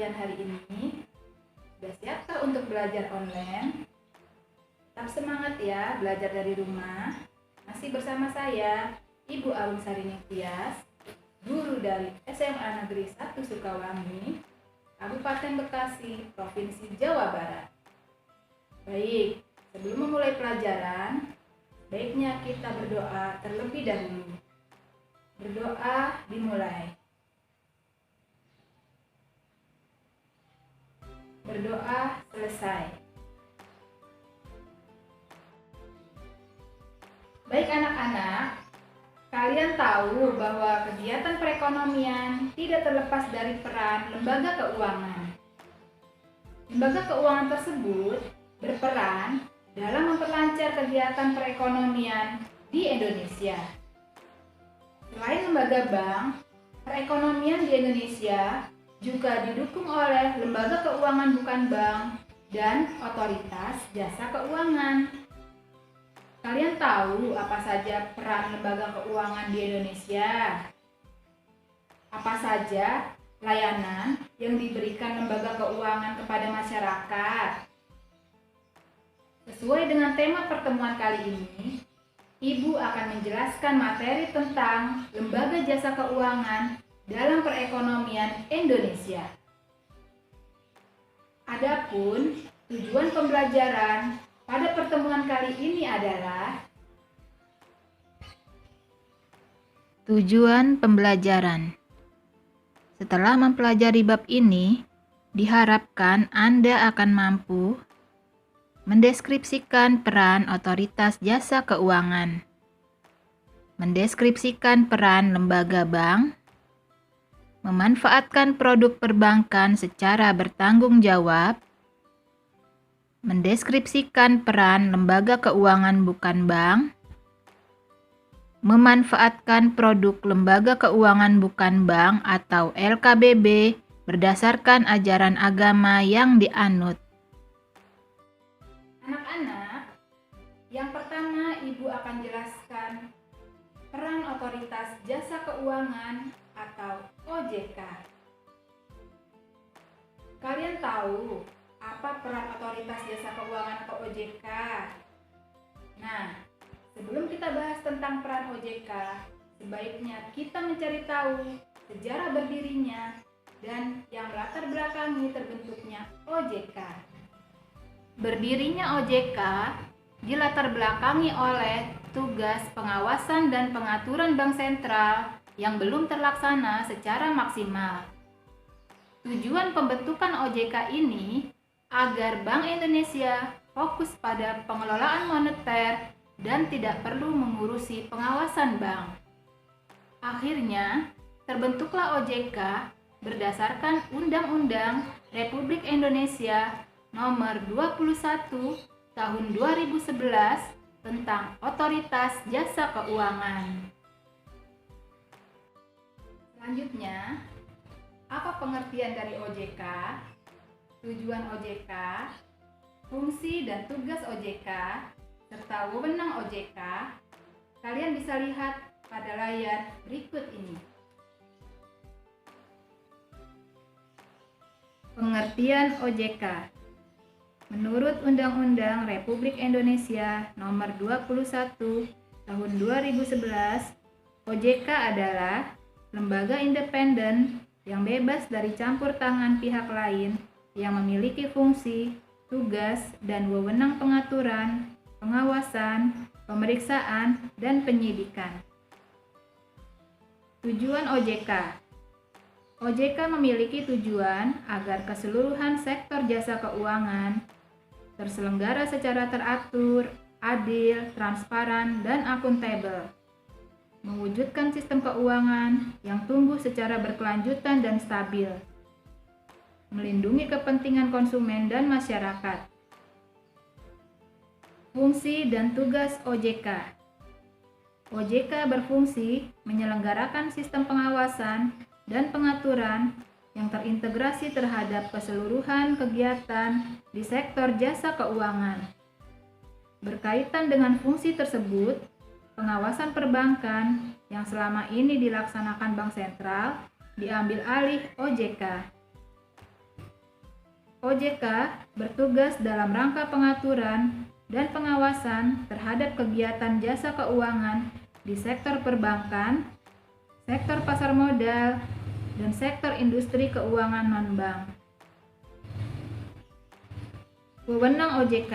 kalian hari ini? Sudah siapkah untuk belajar online? Tetap semangat ya belajar dari rumah. Masih bersama saya, Ibu Alun Sarini Tias, guru dari SMA Negeri 1 Sukawangi, Kabupaten Bekasi, Provinsi Jawa Barat. Baik, sebelum memulai pelajaran, baiknya kita berdoa terlebih dahulu. Berdoa dimulai. Berdoa selesai. Baik anak-anak, kalian tahu bahwa kegiatan perekonomian tidak terlepas dari peran lembaga keuangan. Lembaga keuangan tersebut berperan dalam memperlancar kegiatan perekonomian di Indonesia. Selain lembaga bank, perekonomian di Indonesia juga didukung oleh lembaga keuangan bukan bank dan otoritas jasa keuangan. Kalian tahu apa saja peran lembaga keuangan di Indonesia? Apa saja layanan yang diberikan lembaga keuangan kepada masyarakat? Sesuai dengan tema pertemuan kali ini, Ibu akan menjelaskan materi tentang lembaga jasa keuangan dalam perekonomian Indonesia. Adapun tujuan pembelajaran pada pertemuan kali ini adalah tujuan pembelajaran. Setelah mempelajari bab ini, diharapkan Anda akan mampu mendeskripsikan peran otoritas jasa keuangan, mendeskripsikan peran lembaga bank, memanfaatkan produk perbankan secara bertanggung jawab, mendeskripsikan peran lembaga keuangan bukan bank, memanfaatkan produk lembaga keuangan bukan bank atau LKBB berdasarkan ajaran agama yang dianut. anak-anak. Yang pertama, Ibu akan jelaskan peran otoritas jasa keuangan atau OJK. Kalian tahu apa peran otoritas jasa keuangan atau OJK? Nah, sebelum kita bahas tentang peran OJK, sebaiknya kita mencari tahu sejarah berdirinya dan yang melatar belakangi terbentuknya OJK. Berdirinya OJK dilatar belakangi oleh tugas pengawasan dan pengaturan Bank Sentral yang belum terlaksana secara maksimal. Tujuan pembentukan OJK ini agar Bank Indonesia fokus pada pengelolaan moneter dan tidak perlu mengurusi pengawasan bank. Akhirnya, terbentuklah OJK berdasarkan Undang-Undang Republik Indonesia Nomor 21 Tahun 2011 tentang Otoritas Jasa Keuangan. Selanjutnya, apa pengertian dari OJK? Tujuan OJK, fungsi dan tugas OJK, serta wewenang OJK, kalian bisa lihat pada layar berikut ini. Pengertian OJK. Menurut Undang-Undang Republik Indonesia Nomor 21 Tahun 2011, OJK adalah lembaga independen yang bebas dari campur tangan pihak lain yang memiliki fungsi, tugas, dan wewenang pengaturan, pengawasan, pemeriksaan, dan penyidikan. Tujuan OJK. OJK memiliki tujuan agar keseluruhan sektor jasa keuangan terselenggara secara teratur, adil, transparan, dan akuntabel, mewujudkan sistem keuangan yang tumbuh secara berkelanjutan dan stabil, melindungi kepentingan konsumen dan masyarakat. Fungsi dan tugas OJK. OJK berfungsi menyelenggarakan sistem pengawasan dan pengaturan yang terintegrasi terhadap keseluruhan kegiatan di sektor jasa keuangan. Berkaitan dengan fungsi tersebut, pengawasan perbankan yang selama ini dilaksanakan Bank Sentral diambil alih OJK. OJK bertugas dalam rangka pengaturan dan pengawasan terhadap kegiatan jasa keuangan di sektor perbankan, sektor pasar modal, dan sektor industri keuangan non-bank. Wewenang OJK.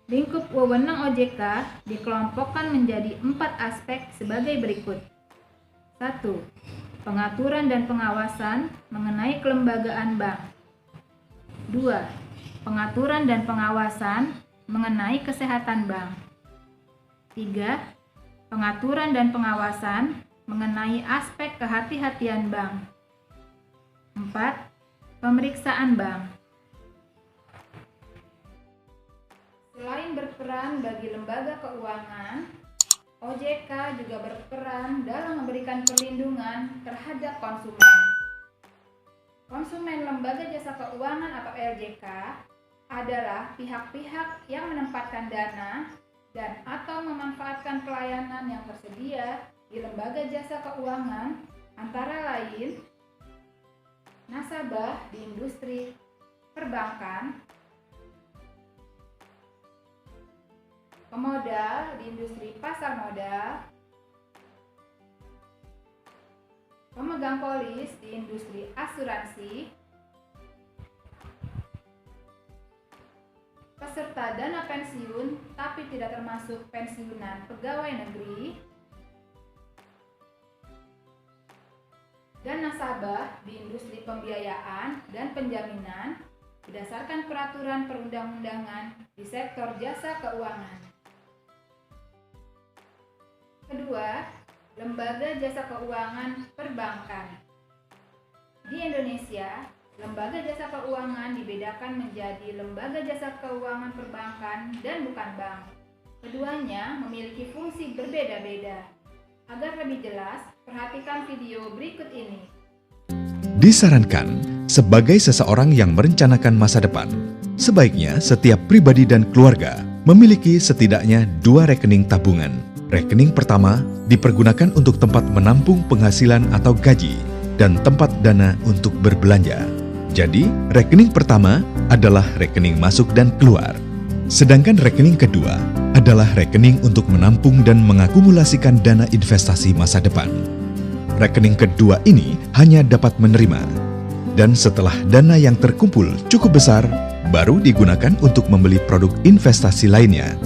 Lingkup wewenang OJK dikelompokkan menjadi 4 aspek sebagai berikut. 1. Pengaturan dan pengawasan mengenai kelembagaan bank. 2. Pengaturan dan pengawasan mengenai kesehatan bank. 3. Pengaturan dan pengawasan mengenai aspek kehati-hatian bank. 4. Pemeriksaan bank. Selain berperan bagi lembaga keuangan, OJK juga berperan dalam memberikan perlindungan terhadap konsumen. Konsumen lembaga jasa keuangan atau LJK adalah pihak-pihak yang menempatkan dana dan atau memanfaatkan pelayanan yang tersedia di lembaga jasa keuangan, antara lain nasabah di industri perbankan, pemodal di industri pasar modal, pemegang polis di industri asuransi, peserta dana pensiun tapi tidak termasuk pensiunan pegawai negeri, dan nasabah di industri pembiayaan dan penjaminan berdasarkan peraturan perundang-undangan di sektor jasa keuangan. Kedua, lembaga jasa keuangan perbankan. Di Indonesia, lembaga jasa keuangan dibedakan menjadi lembaga jasa keuangan perbankan dan bukan bank. Keduanya memiliki fungsi berbeda-beda. Agar lebih jelas, perhatikan video berikut ini. Disarankan, sebagai seseorang yang merencanakan masa depan, sebaiknya setiap pribadi dan keluarga memiliki setidaknya 2 rekening tabungan. Rekening pertama dipergunakan untuk tempat menampung penghasilan atau gaji dan tempat dana untuk berbelanja. Jadi, rekening pertama adalah rekening masuk dan keluar. Sedangkan rekening kedua adalah rekening untuk menampung dan mengakumulasikan dana investasi masa depan. Rekening kedua ini hanya dapat menerima, dan setelah dana yang terkumpul cukup besar, baru digunakan untuk membeli produk investasi lainnya.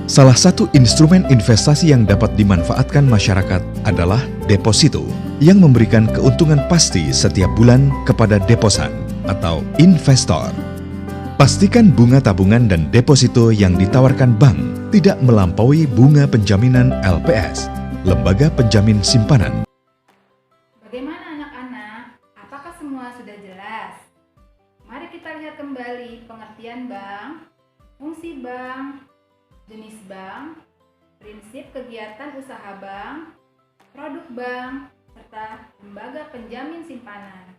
Salah satu instrumen investasi yang dapat dimanfaatkan masyarakat adalah deposito, yang memberikan keuntungan pasti setiap bulan kepada deposan atau investor. Pastikan bunga tabungan dan deposito yang ditawarkan bank tidak melampaui bunga penjaminan LPS, Lembaga Penjamin Simpanan. Bagaimana anak-anak? Apakah semua sudah jelas? Mari kita lihat kembali pengertian bank, fungsi bank, jenis bank, prinsip kegiatan usaha bank, produk bank, serta lembaga penjamin simpanan.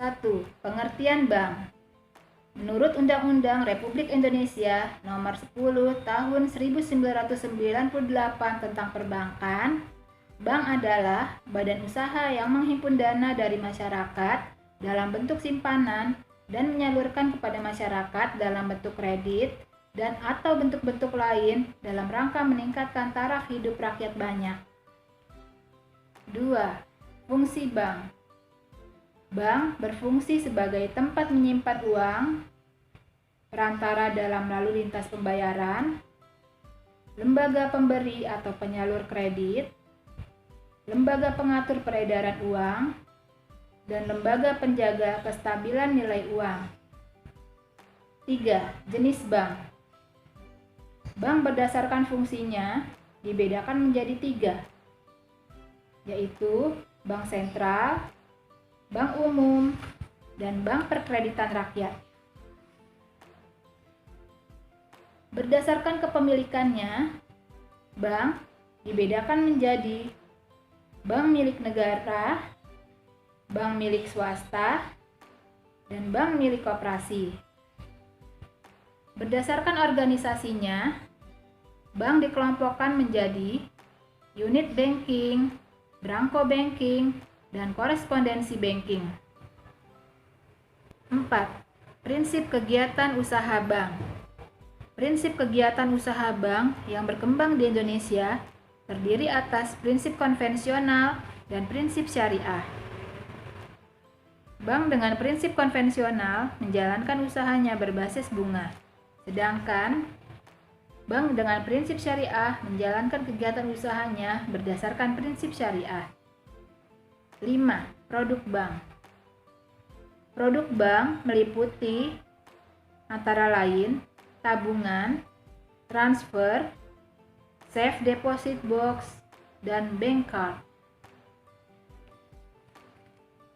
1. Pengertian bank. Menurut Undang-Undang Republik Indonesia Nomor 10 Tahun 1998 tentang Perbankan, bank adalah badan usaha yang menghimpun dana dari masyarakat dalam bentuk simpanan dan menyalurkan kepada masyarakat dalam bentuk kredit dan atau bentuk-bentuk lain dalam rangka meningkatkan taraf hidup rakyat banyak. 2. Fungsi bank. Bank berfungsi sebagai tempat menyimpan uang, perantara dalam lalu lintas pembayaran, lembaga pemberi atau penyalur kredit, lembaga pengatur peredaran uang, dan lembaga penjaga kestabilan nilai uang. 3. Jenis bank. Bank berdasarkan fungsinya dibedakan menjadi 3, yaitu bank sentral, bank umum, dan bank perkreditan rakyat. Berdasarkan kepemilikannya, bank dibedakan menjadi bank milik negara, bank milik swasta, dan bank milik koperasi. Berdasarkan organisasinya, bank dikelompokkan menjadi unit banking, Branko Banking, dan korespondensi banking. 4. Prinsip kegiatan usaha bank. Prinsip kegiatan usaha bank yang berkembang di Indonesia terdiri atas prinsip konvensional dan prinsip syariah. Bank dengan prinsip konvensional menjalankan usahanya berbasis bunga, sedangkan bank dengan prinsip syariah menjalankan kegiatan usahanya berdasarkan prinsip syariah. 5. Produk bank. Produk bank meliputi antara lain tabungan, transfer, safe deposit box, dan bank card.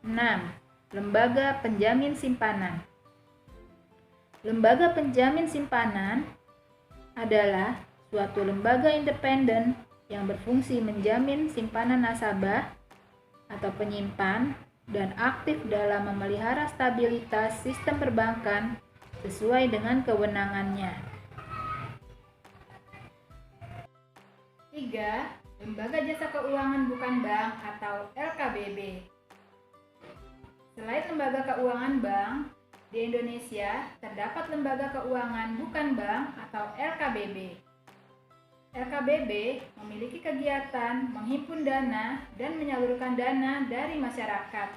6. Lembaga penjamin simpanan. Lembaga penjamin simpanan adalah suatu lembaga independen yang berfungsi menjamin simpanan nasabah atau penyimpan dan aktif dalam memelihara stabilitas sistem perbankan sesuai dengan kewenangannya. 3. Lembaga Jasa Keuangan Bukan Bank atau LKBB. Selain lembaga keuangan bank, di Indonesia terdapat lembaga keuangan bukan bank atau LKBB. LKBB memiliki kegiatan menghimpun dana dan menyalurkan dana dari masyarakat.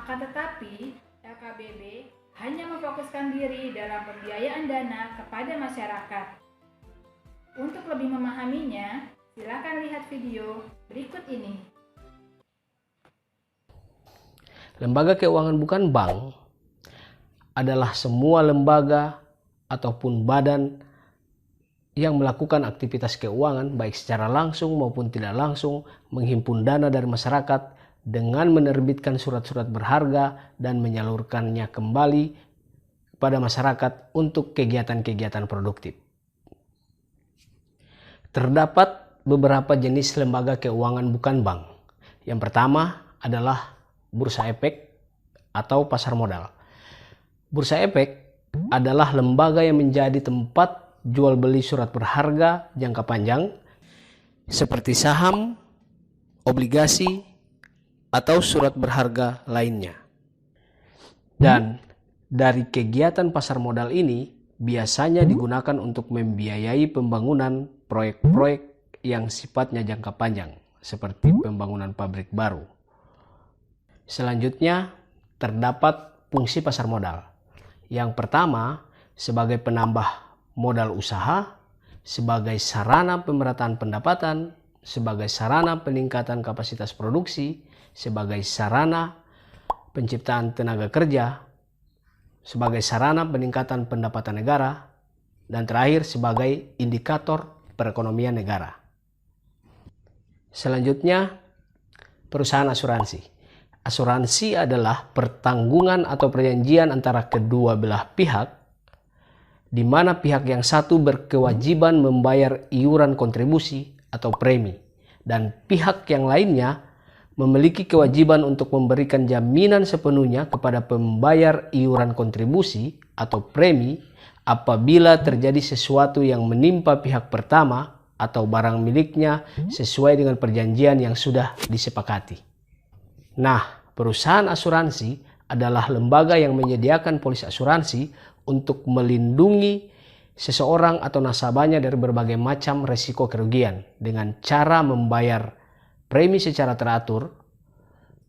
Akan tetapi, LKBB hanya memfokuskan diri dalam pembiayaan dana kepada masyarakat. Untuk lebih memahaminya, silakan lihat video berikut ini. Lembaga keuangan bukan bank adalah semua lembaga ataupun badan yang melakukan aktivitas keuangan baik secara langsung maupun tidak langsung menghimpun dana dari masyarakat dengan menerbitkan surat-surat berharga dan menyalurkannya kembali kepada masyarakat untuk kegiatan-kegiatan produktif. Terdapat beberapa jenis lembaga keuangan bukan bank. Yang pertama adalah bursa efek atau pasar modal. Bursa efek adalah lembaga yang menjadi tempat jual beli surat berharga jangka panjang seperti saham, obligasi, atau surat berharga lainnya. Dan dari kegiatan pasar modal ini biasanya digunakan untuk membiayai pembangunan proyek-proyek yang sifatnya jangka panjang seperti pembangunan pabrik baru. Selanjutnya terdapat fungsi pasar modal. Yang pertama sebagai penambah modal usaha, sebagai sarana pemerataan pendapatan, sebagai sarana peningkatan kapasitas produksi, sebagai sarana penciptaan tenaga kerja, sebagai sarana peningkatan pendapatan negara, dan terakhir sebagai indikator perekonomian negara. Selanjutnya, perusahaan asuransi. Asuransi adalah pertanggungan atau perjanjian antara kedua belah pihak di mana pihak yang satu berkewajiban membayar iuran kontribusi atau premi dan pihak yang lainnya memiliki kewajiban untuk memberikan jaminan sepenuhnya kepada pembayar iuran kontribusi atau premi apabila terjadi sesuatu yang menimpa pihak pertama atau barang miliknya sesuai dengan perjanjian yang sudah disepakati. Nah, perusahaan asuransi adalah lembaga yang menyediakan polis asuransi untuk melindungi seseorang atau nasabahnya dari berbagai macam resiko kerugian dengan cara membayar premi secara teratur.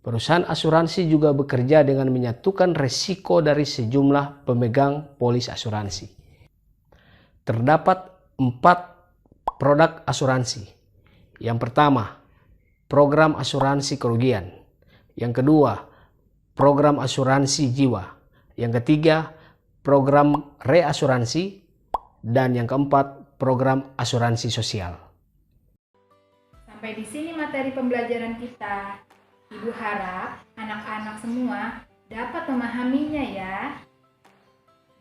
Perusahaan asuransi juga bekerja dengan menyatukan resiko dari sejumlah pemegang polis asuransi. Terdapat 4 produk asuransi. Yang pertama, program asuransi kerugian. Yang kedua, program asuransi jiwa. Yang ketiga, program reasuransi. Dan yang keempat, program asuransi sosial. Sampai di sini materi pembelajaran kita. Ibu harap anak-anak semua dapat memahaminya ya.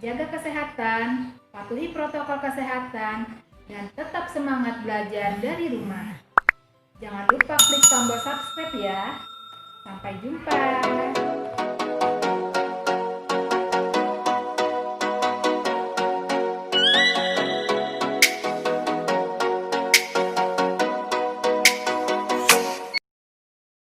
Jaga kesehatan, patuhi protokol kesehatan, dan tetap semangat belajar dari rumah. Jangan lupa klik tombol subscribe ya. Sampai jumpa.